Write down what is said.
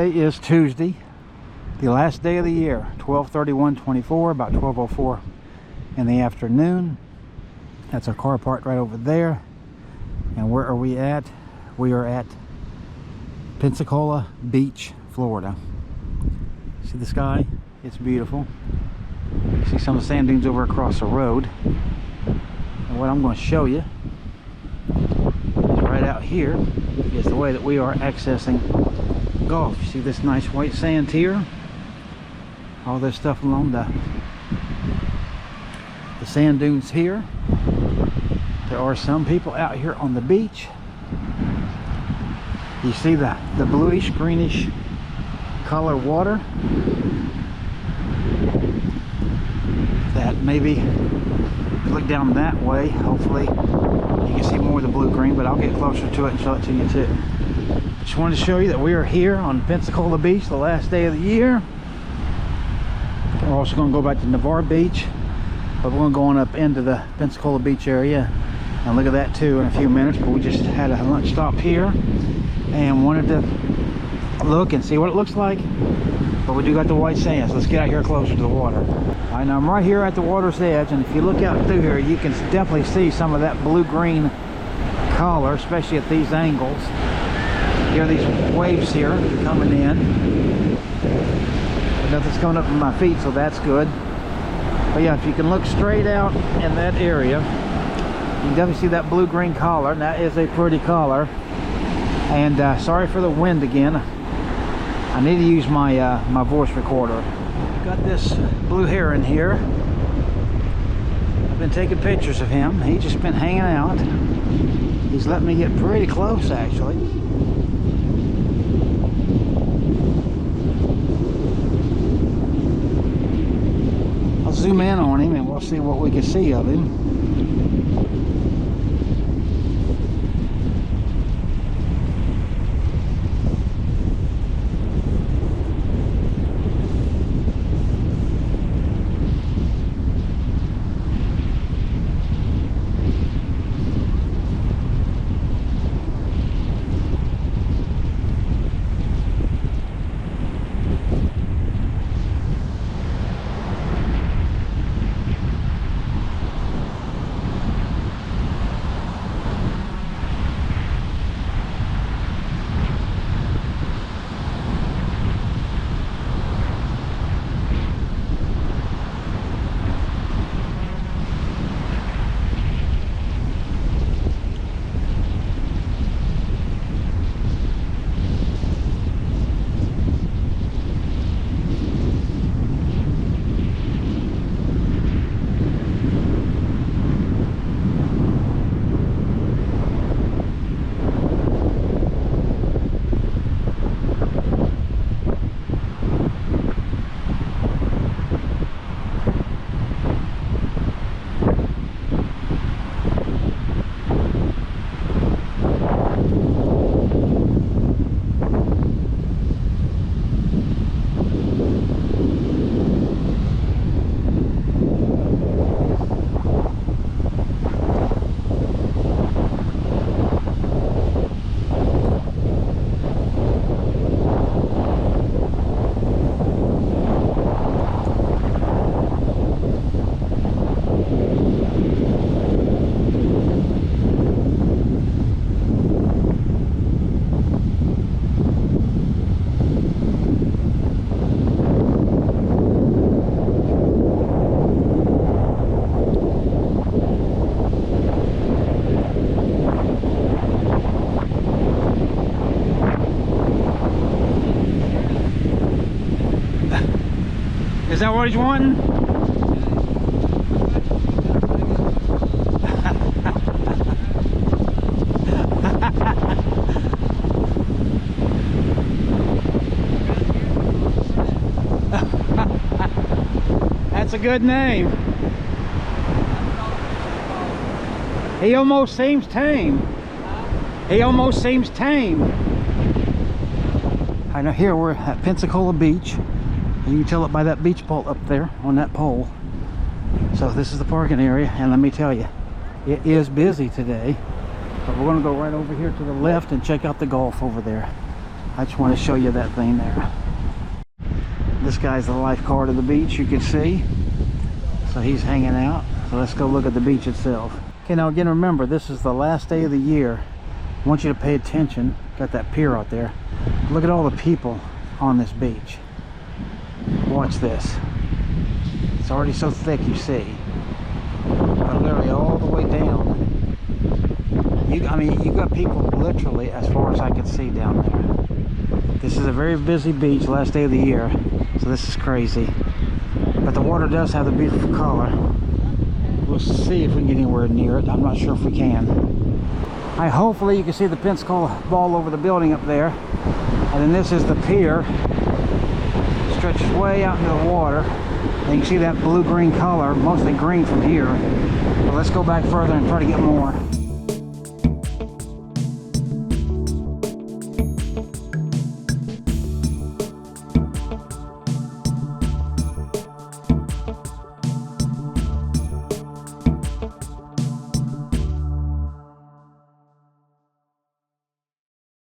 Today is Tuesday, the last day of the year, 12/31/24, about 12:04 in the afternoon. That's our car parked right over there. And where are we at? We are at Pensacola Beach, Florida. See the sky? It's beautiful. See some of the sand dunes over across the road. And what I'm going to show you is right out here is the way that we are accessing Gulf. You see this nice white sand here? All this stuff along the sand dunes here. There are some people out here on the beach. You see the bluish greenish color water that maybe look down that way, hopefully you can see more of the blue green, but I'll get closer to it and show it to you too. Just wanted to show you that we are here on Pensacola Beach, the last day of the year. We're also going to go back to Navarre Beach, but we're going to go on up into the Pensacola Beach area and look at that too in a few minutes. But we just had a lunch stop here and wanted to look and see what it looks like. But we do got the white sand, so let's get out here closer to the water. All right, now I'm right here at the water's edge, and if you look out through here, you can definitely see some of that blue-green color, especially at these angles. Here are these waves here coming in. But nothing's coming up in my feet, so that's good. But yeah, if you can look straight out in that area, you can definitely see that blue-green color, and that is a pretty color. And sorry for the wind again. I need to use my my voice recorder. Got this blue heron here. I've been taking pictures of him. He's just been hanging out. He's let me get pretty close, actually. I'll zoom in on him and we'll see what we can see of him. Is that what he's wanting? That's a good name. He almost seems tame. He almost seems tame. I know here we're at Pensacola Beach. You can tell it by that beach pole up there on that pole. So this is the parking area, and let me tell you, it is busy today. But we're going to go right over here to the left and check out the Gulf over there. I just want to show you that thing there. This guy's the lifeguard of the beach, you can see. So he's hanging out. So let's go look at the beach itself. Okay, now again, remember, this is the last day of the year. I want you to pay attention. Got that pier out there. Look at all the people on this beach. Watch this. It's already so thick, you see. But literally all the way down. I mean, you've got people literally as far as I can see down there. This is a very busy beach, last day of the year. So this is crazy. But the water does have a beautiful color. We'll see if we can get anywhere near it. I'm not sure if we can. Hopefully you can see the Pensacola ball over the building up there. And then this is the pier. Stretches way out into the water. And you can see that blue-green color, mostly green from here. But let's go back further and try to get more.